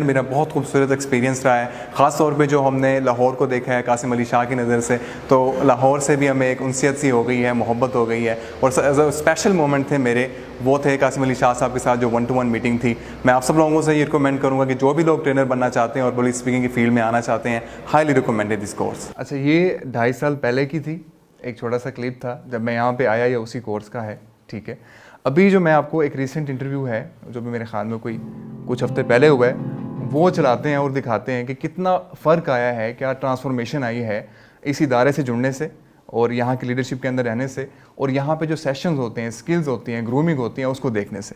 मेरा बहुत खूबसूरत एक्सपीरियंस रहा है। ख़ास तौर पे जो हमने लाहौर को देखा है कासिम अली शाह की नज़र से, तो लाहौर से भी हमें एक उनसियत सी हो गई है, मोहब्बत हो गई है। और एज अ स्पेशल मोमेंट थे मेरे, वो थे कासिम अली शाह साहब के साथ जो 1-to-1 मीटिंग थी। मैं आप सब लोगों से ये रिकमेंड करूँगा कि जो भी लोग ट्रेनर बनना चाहते हैं और पब्लिक स्पीकिंग की फील्ड में आना चाहते हैं, हाईली रिकमेंडेड दिस कोर्स। अच्छा, ये 2.5 साल पहले की थी, एक छोटा सा क्लिप था जब मैं यहाँ पे आया, या उसी कोर्स का है, ठीक है। अभी जो मैं आपको एक रीसेंट इंटरव्यू है जो भी मेरे ख्याल में कोई कुछ हफ्ते पहले हुआ है, वो चलाते हैं और दिखाते हैं कि कितना फ़र्क आया है, क्या ट्रांसफॉर्मेशन आई है इस इदारे से जुड़ने से और यहाँ की लीडरशिप के अंदर रहने से, और यहाँ पे जो सेशंस होते हैं, स्किल्स होती हैं, ग्रूमिंग होती हैं, उसको देखने से।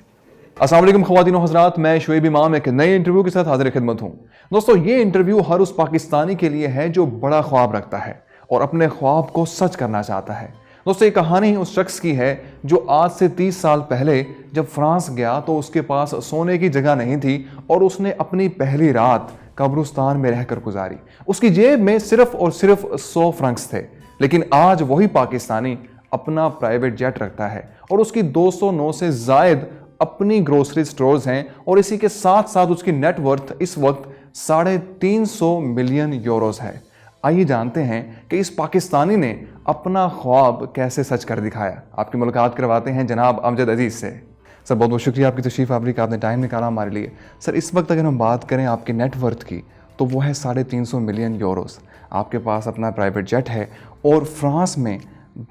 अस्सलाम वालेकुम ख़वातीन व हज़रात, मैं शुएब इमाम एक नए इंटरव्यू के साथ हाजिर खिदमत हूँ। दोस्तों, ये इंटरव्यू हर उस पाकिस्तानी के लिए है जो बड़ा ख्वाब रखता है और अपने ख्वाब को सच करना चाहता है। दोस्तों, ये कहानी उस शख्स की है जो आज से 30 साल पहले जब फ्रांस गया तो उसके पास सोने की जगह नहीं थी और उसने अपनी पहली रात कब्रिस्तान में रहकर गुजारी। उसकी जेब में सिर्फ और सिर्फ 100 फ्रंक्स थे, लेकिन आज वही पाकिस्तानी अपना प्राइवेट जेट रखता है और उसकी 209 से ज़ायद अपनी ग्रोसरी स्टोर्स हैं, और इसी के साथ साथ उसकी नेटवर्थ इस वक्त 350 मिलियन यूरोस है। आइए जानते हैं कि इस पाकिस्तानी ने अपना ख्वाब कैसे सच कर दिखाया। आपकी मुलाकात करवाते हैं जनाब अमजद अजीज़ से। सर, बहुत बहुत शुक्रिया आपकी तशरीफ़ आवरी का, आपने टाइम निकाला हमारे लिए। सर, इस वक्त अगर हम बात करें आपकी नेटवर्थ की तो वो है 350 मिलियन यूरोस। आपके पास अपना प्राइवेट जेट है और फ्रांस में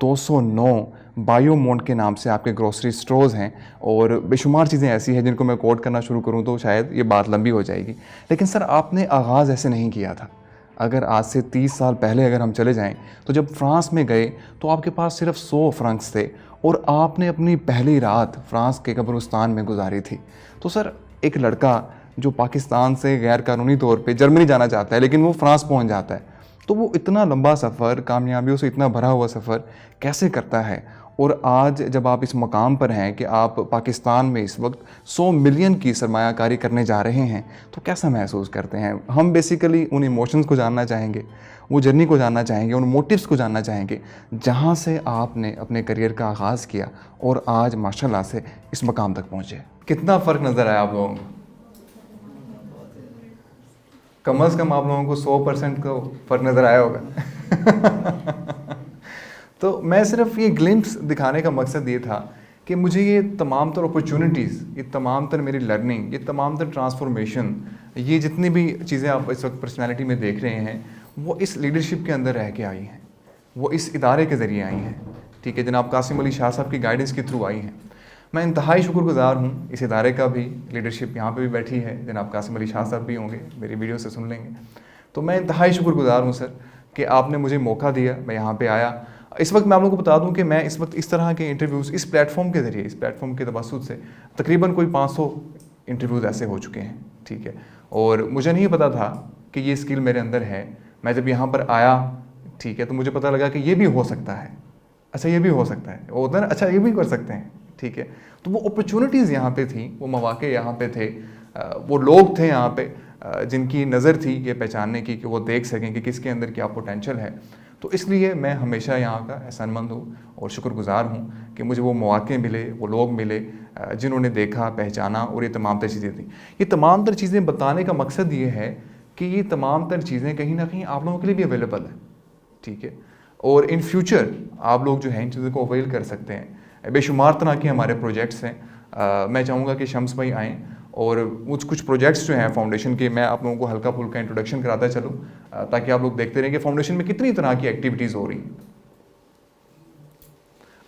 209 बायोमोंट के नाम से आपके ग्रोसरी स्टोर्स हैं, और बेशुमार चीज़ें ऐसी हैं जिनको मैं कोट करना शुरू करूं तो शायद ये बात लंबी हो जाएगी। लेकिन सर, आपने आगाज़ ऐसे नहीं किया था। अगर आज से 30 साल पहले अगर हम चले जाएं तो जब फ्रांस में गए तो आपके पास सिर्फ 100 फ्रंक्स थे और आपने अपनी पहली रात फ्रांस के कब्रिस्तान में गुजारी थी। तो सर, एक लड़का जो पाकिस्तान से गैर कानूनी तौर पे जर्मनी जाना चाहता है लेकिन वो फ्रांस पहुंच जाता है, तो वो इतना लंबा सफ़र, कामयाबियों से इतना भरा हुआ सफ़र कैसे करता है? और आज जब आप इस मकाम पर हैं कि आप पाकिस्तान में इस वक्त 100 मिलियन की सरमायाकारी करने जा रहे हैं, तो कैसा महसूस करते हैं? हम बेसिकली उन इमोशंस को जानना चाहेंगे, वो जर्नी को जानना चाहेंगे, उन मोटिव्स को जानना चाहेंगे जहाँ से आपने अपने करियर का आगाज़ किया और आज माशाल्लाह से इस मकाम तक पहुँचे। कितना फ़र्क नज़र आया आप लोगों को? कम से कम आप लोगों को 100% को फ़र्क नज़र आया होगा। तो मैं सिर्फ ये ग्लिम्स दिखाने का मकसद ये था कि मुझे ये तमाम तर अपॉर्चुनिटीज़, ये तमाम तर मेरी लर्निंग, ये तमाम तर ट्रांसफॉर्मेशन, ये जितनी भी चीज़ें आप इस वक्त पर्सनैलिटी में देख रहे हैं, वो इस लीडरशिप के अंदर रह के आई हैं, वो इस इदारे के ज़रिए आई हैं, ठीक है। जनाब कासिम अली शाह साहब की गाइडेंस के थ्रू आई हैं। मैं इंतहाई शुक्रगुजार हूँ इस इदारे का भी। लीडरशिप यहाँ पे भी बैठी है, जनाब कासिम अली शाह साहब भी होंगे, मेरी वीडियो से सुन लेंगे। तो मैं इंतहाई शुक्रगुजार हूँ सर कि आपने मुझे मौका दिया, मैं यहाँ पे आया। इस वक्त मैं आप लोगों को बता दूं कि मैं इस वक्त इस तरह के इंटरव्यूज़ इस प्लेटफॉर्म के ज़रिए, इस प्लेटफॉर्म के तवस्सुत से तकरीबन कोई 500 इंटरव्यूज़ ऐसे हो चुके हैं, ठीक है। और मुझे नहीं पता था कि ये स्किल मेरे अंदर है। मैं जब यहाँ पर आया, ठीक है, तो मुझे पता लगा कि ये भी हो सकता है। अच्छा, ये भी हो सकता है, वो होता है ना, अच्छा ये भी कर सकते हैं, ठीक है। तो वो अपॉर्चुनिटीज़ यहाँ पे थी, वो मौके यहाँ पे थे, वो लोग थे यहाँ पे जिनकी नज़र थी ये पहचानने की कि वो देख सकें कि किसके अंदर क्या पोटेंशियल है। तो इसलिए मैं हमेशा यहाँ का एहसानमंद हूँ और शुक्रगुजार हूँ कि मुझे वो मौके मिले, वो लोग मिले जिन्होंने देखा, पहचाना और ये तमाम तर चीज़ें थी। ये तमाम तर चीज़ें बताने का मकसद ये है कि ये तमाम तर चीज़ें कहीं ना कहीं आप लोगों के लिए भी अवेलेबल है, ठीक है। और इन फ्यूचर आप लोग जो है इन चीज़ों को अवेल कर सकते हैं। बेशुमार तरह के हमारे प्रोजेक्ट्स हैं। मैं चाहूँगा कि शम्स भाई आएँ और कुछ प्रोजेक्ट्स जो हैं फाउंडेशन के, मैं आप लोगों को हल्का फुल्का इंट्रोडक्शन कराता चलूँ ताकि आप लोग देखते रहें कि फाउंडेशन में कितनी तरह की एक्टिविटीज़ हो रही हैं।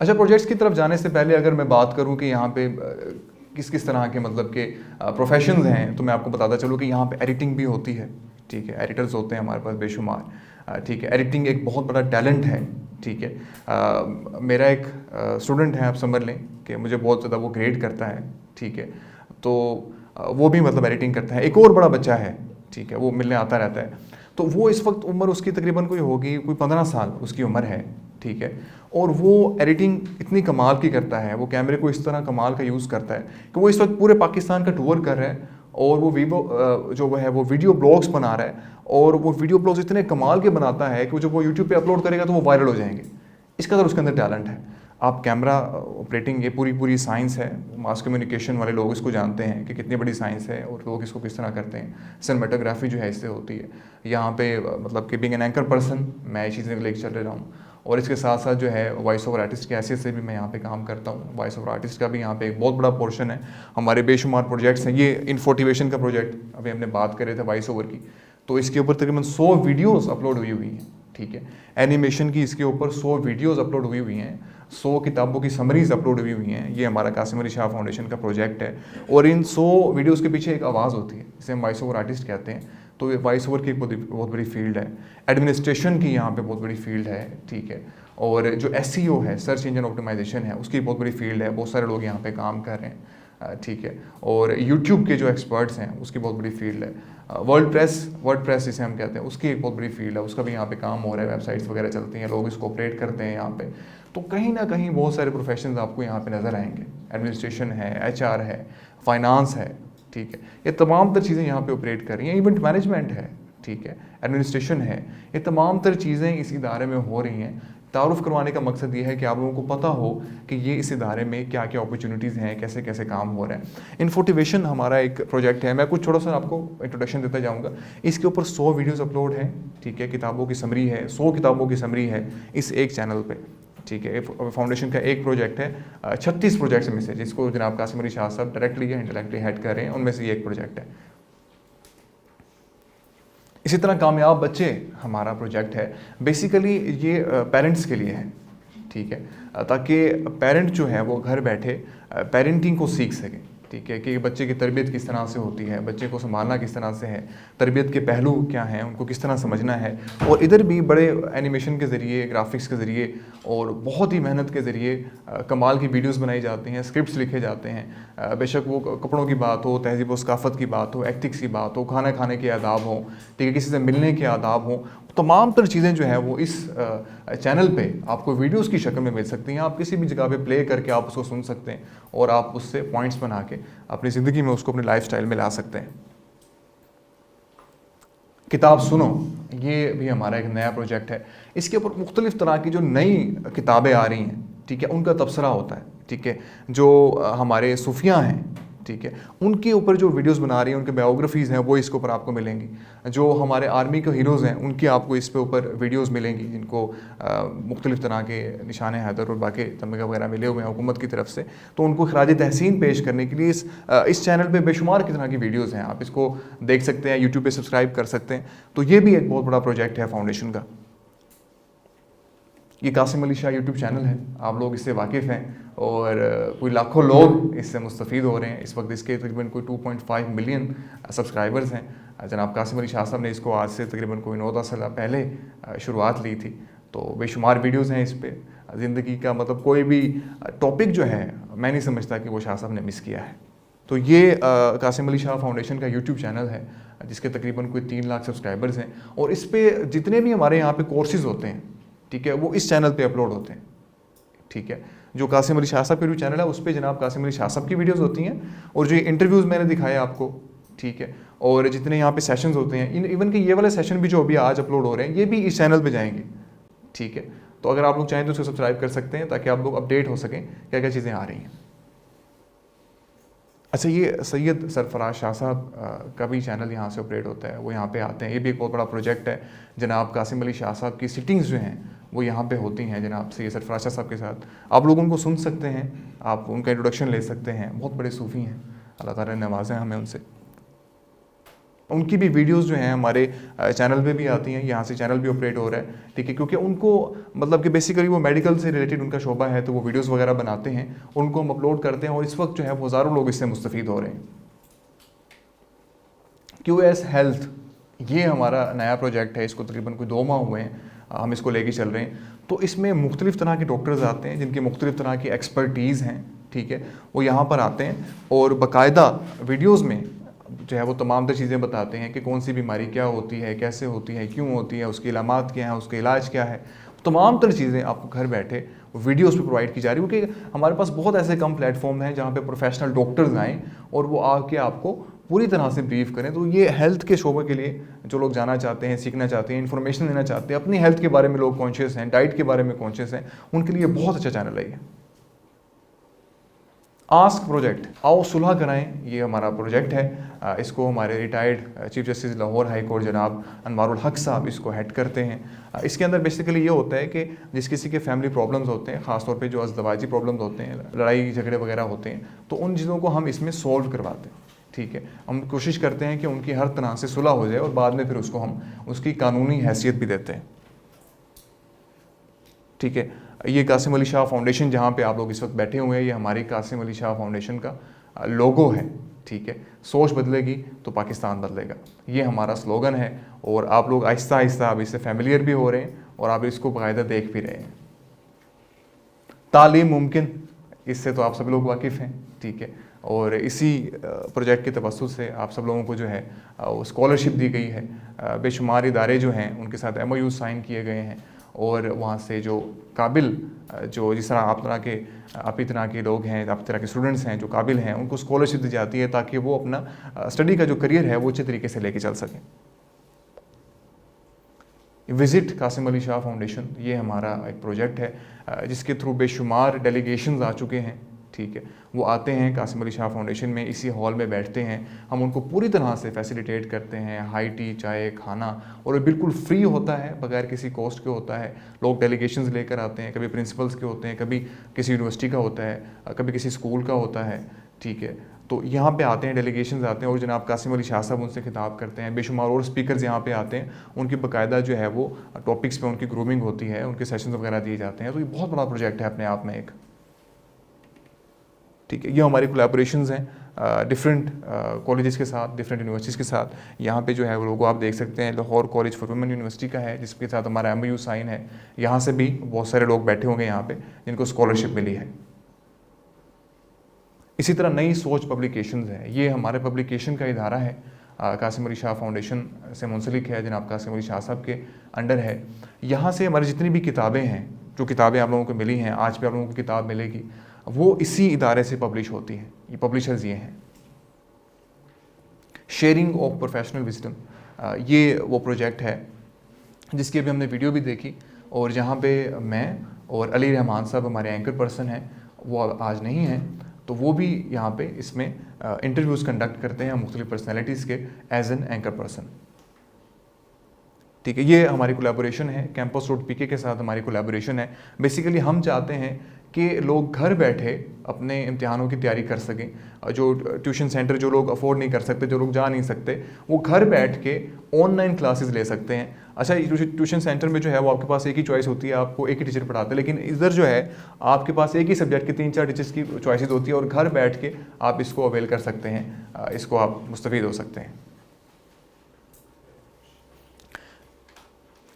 अच्छा, प्रोजेक्ट्स की तरफ जाने से पहले अगर मैं बात करूं कि यहाँ पे किस किस तरह के मतलब के प्रोफेशंस हैं, तो मैं आपको बताता चलूँ कि यहाँ पे एडिटिंग भी होती है, ठीक है। एडिटर्स होते हैं हमारे पास बेशुमार, ठीक है। एडिटिंग एक बहुत बड़ा टैलेंट है, ठीक है। मेरा एक स्टूडेंट है, आप समझ लें कि मुझे बहुत ज़्यादा वो ग्रेड करता है, ठीक है। तो वो भी मतलब एडिटिंग करता है। एक और बड़ा बच्चा है, ठीक है, वो मिलने आता रहता है। तो वो इस वक्त उम्र उसकी तकरीबन कोई 15 साल उसकी उम्र है, ठीक है। और वो एडिटिंग इतनी कमाल की करता है, वो कैमरे को इस तरह कमाल का यूज़ करता है कि वो इस वक्त पूरे पाकिस्तान का टूर कर रहा है और वो वो वीडियो ब्लॉग्स बना रहा है। और वो वीडियो ब्लॉग्स इतने कमाल के बनाता है कि जब वो यूट्यूब पे अपलोड करेगा तो वो वायरल हो जाएंगे। इसका तो उसके अंदर टैलेंट है। आप कैमरा ऑपरेटिंग, ये पूरी साइंस है। मास कम्युनिकेशन वाले लोग इसको जानते हैं कि कितनी बड़ी साइंस है और लोग इसको किस तरह करते हैं। सिनेमेटोग्राफी जो है इससे होती है। यहाँ पे मतलब कि बीइंग एन एंकर पर्सन मैं ये चीज़ें लेकर चल रहा हूँ। और इसके साथ साथ जो है वॉइस ओवर आर्टिस्ट की हैसियत से भी मैं यहाँ पे काम करता हूँ। वॉइस ओवर आर्टिस्ट का भी यहाँ पे एक बहुत बड़ा पोर्शन है। हमारे बेशुमार प्रोजेक्ट्स हैं। ये इन्फोटिवेशन का प्रोजेक्ट अभी हमने बात कर रहे थे वॉइस ओवर की, तो इसके ऊपर तकरीबन 100 वीडियोस अपलोड हुई हैं, ठीक है। एनिमेशन की इसके ऊपर 100 वीडियोस अपलोड हुई हैं, 100 किताबों की समरीज अपलोड हुई हैं। ये हमारा कासिम अली शाह फाउंडेशन का प्रोजेक्ट है। और इन 100 वीडियोस के पीछे एक आवाज़ होती है, जिसे हम वॉइस ओवर आर्टिस्ट कहते हैं। तो ये वॉइस ओवर की बहुत बड़ी फील्ड है। एडमिनिस्ट्रेशन की यहाँ पे बहुत बड़ी फील्ड है, ठीक है। और जो SEO है, सर्च इंजन ऑप्टिमाइजेशन है, उसकी बहुत बड़ी फील्ड है। बहुत सारे लोग यहाँ पे काम कर रहे हैं, ठीक है। और यूट्यूब के जो एक्सपर्ट्स हैं उसकी बहुत बड़ी फील्ड है। वर्डप्रेस जिसे हम कहते हैं, उसकी एक बहुत बड़ी फील्ड है। उसका भी यहाँ पे काम हो रहा है, वेबसाइट्स वगैरह चलती हैं, लोग इसको ऑपरेट करते हैं यहाँ पे। तो कहीं ना कहीं बहुत सारे प्रोफेशंस आपको यहाँ पे नज़र आएंगे। एडमिनिस्ट्रेशन है, HR है, फाइनेंस है, ठीक है। ये तमाम तर चीज़ें यहाँ पे ऑपरेट कर रही हैं। इवेंट मैनेजमेंट है, ठीक है, एडमिनिस्ट्रेशन है। ये तमाम तर चीज़ें इस इदारे में हो रही हैं। तारुफ करवाने का मकसद ये है कि आप लोगों को पता हो कि ये इस इदारे में क्या क्या अपॉर्चुनिटीज़ हैं, कैसे कैसे काम हो रहा है। इन्फोटिवेशन हमारा एक प्रोजेक्ट है। मैं कुछ थोड़ा सा आपको इंट्रोडक्शन देता जाऊँगा। इसके ऊपर 100 वीडियोज़ अपलोड हैं, ठीक है। किताबों की समरी है, 100 किताबों की समरी है इस एक चैनल पे, ठीक है। फाउंडेशन का एक प्रोजेक्ट है 36 प्रोजेक्ट्स में से, जिसको जनाब कासिम अली शाह साहब डायरेक्टली या इंडायरेक्टली हेड कर रहे हैं, उनमें से ये एक प्रोजेक्ट है। इसी तरह कामयाब बच्चे हमारा प्रोजेक्ट है। बेसिकली ये पेरेंट्स के लिए है, ठीक है, ताकि पेरेंट जो है वो घर बैठे पेरेंटिंग को सीख सकें, ठीक है, कि बच्चे की तरबियत किस तरह से होती है, बच्चे को संभालना किस तरह से है, तरबियत के पहलू क्या हैं, उनको किस तरह समझना है। और इधर भी बड़े एनिमेशन के ज़रिए, ग्राफिक्स के ज़रिए और बहुत ही मेहनत के ज़रिए कमाल की वीडियोस बनाई जाती हैं, स्क्रिप्ट्स लिखे जाते हैं। बेशक वो कपड़ों की बात हो, तहज़ीब व सकाफ़त की बात हो, एथिक्स की बात हो, खाना खाने के आदाब हों, ठीक है, किसी से मिलने के आदाब हों, तमाम तर चीज़ें जो है वो इस चैनल पे आपको वीडियोस की शक्ल में मिल सकती हैं। आप किसी भी जगह पे प्ले करके आप उसको सुन सकते हैं और आप उससे पॉइंट्स बना के अपनी ज़िंदगी में उसको अपने लाइफस्टाइल में ला सकते हैं। किताब सुनो, ये भी हमारा एक नया प्रोजेक्ट है। इसके ऊपर मुख्तलिफ़ तरह की जो नई किताबें आ रही हैं, ठीक है, उनका तबसरा होता है, ठीक है। जो हमारे सूफिया हैं, ठीक है, उनके ऊपर जो वीडियोस बना रही हैं, उनके बायोग्राफीज़ हैं, वो इसके ऊपर आपको मिलेंगी। जो हमारे आर्मी के हीरोज़ हैं, उनकी आपको इस पे ऊपर वीडियोस मिलेंगी, जिनको मुख्तलिफ़ तरह के निशान हैदर और बाकी तमगा वगैरह मिले हुए हैं हुकूमत की तरफ से। तो उनको खराज तहसीन पेश करने के लिए इस चैनल पे बेशुमार की तरह की वीडियोज़ हैं। आप इसको देख सकते हैं, यूट्यूब पर सब्सक्राइब कर सकते हैं। तो ये भी एक बहुत बड़ा प्रोजेक्ट है फाउंडेशन का। ये कासिम अली शाह यूट्यूब चैनल है, आप लोग इससे वाकिफ़ हैं और कोई लाखों लोग इससे मुस्तफ़ीद हो रहे हैं। इस वक्त इसके तकरीबन कोई 2.5 मिलियन सब्सक्राइबर्स हैं। जनाब कासिम अली शाह साहब ने इसको आज से तकरीबन कोई 9-10 साल पहले शुरुआत ली थी। तो बेशुमार वीडियोज़ हैं इस पर। ज़िंदगी का मतलब कोई भी टॉपिक जो है, मैं नहीं समझता कि वो शाह साहब ने मिस किया है। तो ये कासिम अली शाह फाउंडेशन का यूट्यूब चैनल है, जिसके तकरीबन कोई 3 लाख सब्सक्राइबर्स हैं। और इस पर जितने भी हमारे यहाँ पे कोर्सेज़ होते हैं, ठीक है, वो इस चैनल पे अपलोड होते हैं, ठीक है। जो कासिम अली शाह साहब का यूट्यूब चैनल है, उस पर जनाब कासिम अली शाह साहब की वीडियोस होती हैं। और जो इंटरव्यूज़ मैंने दिखाए आपको, ठीक है, और जितने यहाँ पे सेशंस होते हैं, इवन कि ये वाले सेशन भी जो अभी आज अपलोड हो रहे हैं ये भी इस चैनल पे जाएंगे, ठीक है। तो अगर आप लोग चाहें तो उसको सब्सक्राइब कर सकते हैं ताकि आप लोग अपडेट हो सकें क्या क्या चीज़ें आ रही हैं। अच्छा, ये सैयद सरफराज शाह साहब का भी चैनल यहाँ से ऑपरेट होता है, वो यहाँ पे आते हैं। ये भी एक बहुत बड़ा प्रोजेक्ट है। जनाब कासिम अली शाह साहब की सिटिंग्स जो हैं वो यहाँ पे होती हैं जनाब सैयद सरफराज शाह साहब के साथ। आप लोग उनको सुन सकते हैं, आप उनका इंट्रोडक्शन ले सकते हैं। बहुत बड़े सूफ़ी हैं, अल्लाह ताला ने नवाज़े हमें उनसे। उनकी भी वीडियोस जो हैं हमारे चैनल पे भी आती हैं, यहाँ से चैनल भी ऑपरेट हो रहा है, ठीक है। क्योंकि उनको मतलब कि बेसिकली वो मेडिकल से रिलेटेड उनका शोबा है, तो वो वीडियोस वगैरह बनाते हैं, उनको हम अपलोड करते हैं और इस वक्त जो है हज़ारों लोग इससे मुस्तफ़ीद हो रहे हैं। QS हेल्थ ये हमारा नया प्रोजेक्ट है, इसको तकरीबन कोई 2 माह हुए हैं हम इसको लेके चल रहे हैं। तो इसमें मुख्तलिफ़ तरह के डॉक्टर्स आते हैं जिनकी मुख्तलिफ़ तरह की एक्सपर्टीज़ हैं, ठीक है। वो यहाँ पर आते हैं और बाकायदा वीडियोज़ में जो है वो तमाम तर चीज़ें बताते हैं कि कौन सी बीमारी क्या होती है, कैसे होती है, क्यों होती है, उसकी इलामात क्या है, उसका इलाज क्या है। तमाम तर चीज़ें आपको घर बैठे वीडियोस पे प्रोवाइड की जा रही है, क्योंकि हमारे पास बहुत ऐसे कम प्लेटफॉर्म हैं जहाँ पे प्रोफेशनल डॉक्टर्स आएँ और वो आके आपको पूरी तरह से ब्रीफ करें। तो ये हेल्थ के शोबे के लिए जो लोग जाना चाहते हैं, सीखना चाहते हैं, इन्फॉर्मेशन लेना चाहते हैं, अपनी हेल्थ के बारे में लोग कॉन्शियस हैं, डाइट के बारे में कॉन्शियस हैं, उनके लिए बहुत अच्छा चैनल है ये। आस्क प्रोजेक्ट, आओ सुलह कराएं, ये हमारा प्रोजेक्ट है। इसको हमारे retired chief justice Lahore high court जनाब अनवारुल हक साहब इसको हेड करते हैं। इसके अंदर बेसिकली ये होता है कि जिस किसी के फैमिली प्रॉब्लम्स होते हैं, ख़ासतौर पे जो अज़दवाजी प्रॉब्लम्स होते हैं, लड़ाई झगड़े वगैरह होते हैं, तो उन चीज़ों को हम इसमें सॉल्व करवाते हैं, ठीक है। हम कोशिश करते हैं कि उनकी हर तरह से सुलह हो जाए और बाद में फिर उसको हम उसकी कानूनी हैसियत भी देते हैं, ठीक है। ये कासिम अली शाह फाउंडेशन जहाँ पे आप लोग इस वक्त बैठे हुए हैं, ये हमारी कासिम अली शाह फाउंडेशन का लोगो है, ठीक है। सोच बदलेगी तो पाकिस्तान बदलेगा, ये हमारा स्लोगन है। और आप लोग आहिस्ता आहिस्ता अब इससे फैमिलियर भी हो रहे हैं और आप इसको बाकायदा देख भी रहे हैं। तालीम मुमकिन, इससे तो आप सब लोग वाकिफ़ हैं, ठीक है। और इसी प्रोजेक्ट के तवस्सुत से आप सब लोगों को जो है वो स्कॉलरशिप दी गई है। बेशुमार इदारे जो हैं उनके साथ MOU साइन किए गए हैं और वहाँ से जो काबिल जो जिस तरह आप तरह के लोग हैं, आप तरह के स्टूडेंट्स हैं जो काबिल हैं, उनको स्कॉलरशिप दी जाती है ताकि वो अपना स्टडी का जो करियर है वो अच्छे तरीके से लेके चल सकें। विज़िट कासिम अली शाह फाउंडेशन, ये हमारा एक प्रोजेक्ट है जिसके थ्रू बेशुमार डेलीगेशंस आ चुके हैं, ठीक है। वो आते हैं कासिम अली शाह फाउंडेशन में, इसी हॉल में बैठते हैं, हम उनको पूरी तरह से फैसिलिटेट करते हैं, हाई टी, चाय, खाना, और वो बिल्कुल फ्री होता है, बगैर किसी कॉस्ट के होता है। लोग डेलीगेशंस लेकर आते हैं, कभी प्रिंसिपल्स के होते हैं, कभी किसी यूनिवर्सिटी का होता है, कभी किसी स्कूल का होता है, ठीक है। तो यहाँ पे आते हैं, डेलीगेशंस आते हैं और जनाब कासिम अली शाह साहब उनसे खिताब करते हैं। बेशुमार और स्पीकर्स यहाँ पे आते हैं, उनकी बाकायदा जो है वो टॉपिक्स पे उनकी ग्रूमिंग होती है, उनके सेशंस वगैरह दिए जाते हैं। तो ये बहुत बड़ा प्रोजेक्ट है अपने आप में एक, ठीक है। ये हमारी कोलैबोरेशंस हैं डिफरेंट कॉलेजेस के साथ, डिफरेंट यूनिवर्सिटीज़ के साथ। यहाँ पे जो है वो लोगो आप देख सकते हैं, Lahore college for women university का है, जिसके साथ हमारा MOU साइन है। यहाँ से भी बहुत सारे लोग बैठे होंगे यहाँ पे जिनको स्कॉलरशिप मिली है। इसी तरह नई सोच पब्लिकेशंस है, ये हमारे पब्लिकेशन का इदारा है, कासिम अली शाह फाउंडेशन से मुंसलिक है, जनाब कासिम अली शाह साहब के अंडर है। यहाँ से हमारी जितनी भी किताबें हैं, जो किताबें आप लोगों को मिली हैं, आज पे आप लोगों को किताब मिलेगी, वो इसी इदारे से पब्लिश होती हैं। ये पब्लिशर्स ये हैं। शेयरिंग ऑफ प्रोफेशनल विजडम, ये वो प्रोजेक्ट है जिसकी अभी हमने वीडियो भी देखी, और जहाँ पे मैं और अली रहमान साहब हमारे एंकर पर्सन हैं, वो आज नहीं हैं, तो वो भी यहाँ पे इसमें इंटरव्यूज़ कंडक्ट करते हैं मुख्तलिफ पर्सनैलिटीज़ के एज एन एंकर पर्सन, ठीक है। ये हमारी कोलैबोरेशन है, कैंपस रोड PK के साथ हमारी कोलैबोरेशन है। बेसिकली हम चाहते हैं कि लोग घर बैठे अपने इम्तिहानों की तैयारी कर सकें। जो ट्यूशन सेंटर जो लोग अफोर्ड नहीं कर सकते, जो लोग जा नहीं सकते, वो घर बैठ के ऑनलाइन क्लासेस ले सकते हैं। अच्छा, ट्यूशन सेंटर में जो है वो आपके पास एक ही चॉइस होती है, आपको एक ही टीचर पढ़ाते हैं, लेकिन इधर जो है आपके पास एक ही सब्जेक्ट के 3-4 टीचर्स की चॉइसेस होती है और घर बैठ के आप इसको अवेल कर सकते हैं, इसको आप मुस्तफ़ीद हो सकते हैं।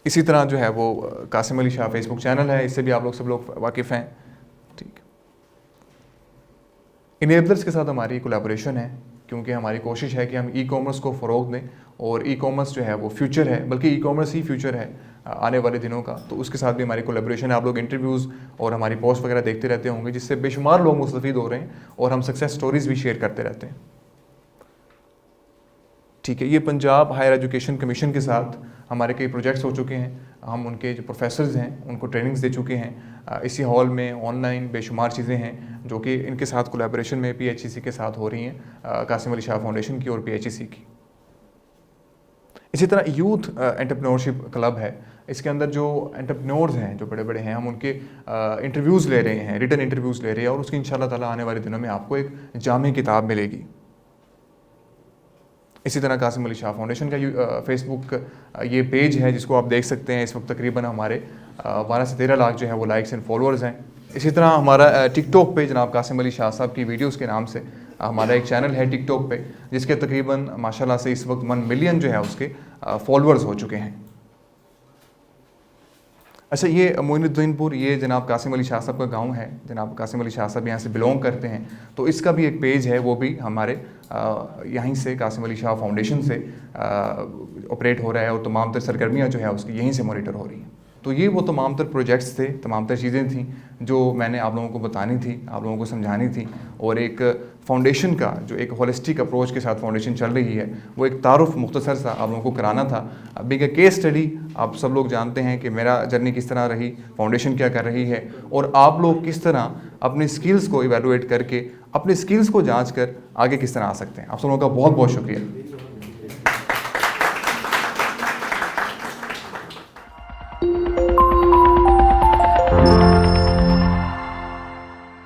इसी तरह जो है वो कासिम अली शाह फेसबुक चैनल है, इससे भी आप लोग सब लोग वाकिफ़ हैं, ठीक। इनेबलर्स के साथ हमारी कोलैबोरेशन है, क्योंकि हमारी कोशिश है कि हम ई-कॉमर्स को फ़रोग़ दें, और ई-कॉमर्स जो है वो फ्यूचर है, बल्कि ई-कॉमर्स ही फ्यूचर है आने वाले दिनों का। तो उसके साथ भी हमारी कोलैबोरेशन है। आप लोग इंटरव्यूज़ और हमारी पोस्ट वगैरह देखते रहते होंगे, जिससे बेशुमार लोग मुस्तफ़ीद हो रहे हैं, और हम सक्सेस स्टोरीज़ भी शेयर करते रहते हैं। ठीक है, ये पंजाब हायर एजुकेशन कमीशन के साथ हमारे कई प्रोजेक्ट्स हो चुके हैं। हम उनके जो प्रोफेसर्स हैं उनको ट्रेनिंग्स दे चुके हैं। इसी हॉल में ऑनलाइन बेशुमार चीज़ें हैं जो कि इनके साथ कोलैबोरेशन में PHEC के साथ हो रही हैं, कासिम अली शाह फाउंडेशन की और PHEC की। इसी तरह यूथ एंटरप्रेन्योरशिप क्लब है, इसके अंदर जो एंटरप्रेन्योर्स हैं जो बड़े बड़े हैं, हम उनके इंटरव्यूज़ ले रहे हैं, रिटन इंटरव्यूज़ ले रहे हैं और उसकी इंशाल्लाह ताला आने वाले दिनों में आपको एक जामी किताब मिलेगी। इसी तरह कासिम अली शाह फाउंडेशन का फेसबुक ये पेज है जिसको आप देख सकते हैं। इस वक्त तकरीबन हमारे 12 से 13 लाख जो है वो लाइक्स एंड फॉलोअर्स हैं। इसी तरह हमारा टिकटॉक पे जनाब कासिम अली शाह साहब की वीडियोस के नाम से हमारा एक चैनल है टिकटॉक पे, जिसके तकरीबन माशाल्लाह से इस वक्त 1 मिलियन जो है उसके फॉलोअर्स हो चुके हैं। अच्छा, ये मोइनुद्दीनपुर, ये जनाब कासिम अली शाह साहब का गांव है। जनाब कासिम अली शाह साहब यहाँ से बिलोंग करते हैं, तो इसका भी एक पेज है, वो भी हमारे यहीं से कासिम अली शाह फाउंडेशन से ऑपरेट हो रहा है और तमाम तर सरगर्मियाँ जो है उसकी यहीं से मॉनिटर हो रही हैं। तो ये वो तमाम तर प्रोजेक्ट्स थे, तमाम तर चीज़ें थीं जो मैंने आप लोगों को बतानी थी, आप लोगों को समझानी थी। और एक फाउंडेशन का जो एक होलिस्टिक अप्रोच के साथ फाउंडेशन चल रही है, वो एक तारुफ मुख्तसर सा आप लोगों को कराना था। अब एक केस स्टडी, आप सब लोग जानते हैं कि मेरा जर्नी किस तरह रही, फाउंडेशन क्या कर रही है और आप लोग किस तरह अपनी स्किल्स को इवेलुएट करके अपनी स्किल्स को जांच कर आगे किस तरह आ सकते हैं। आप सब लोगों का बहुत बहुत शुक्रिया।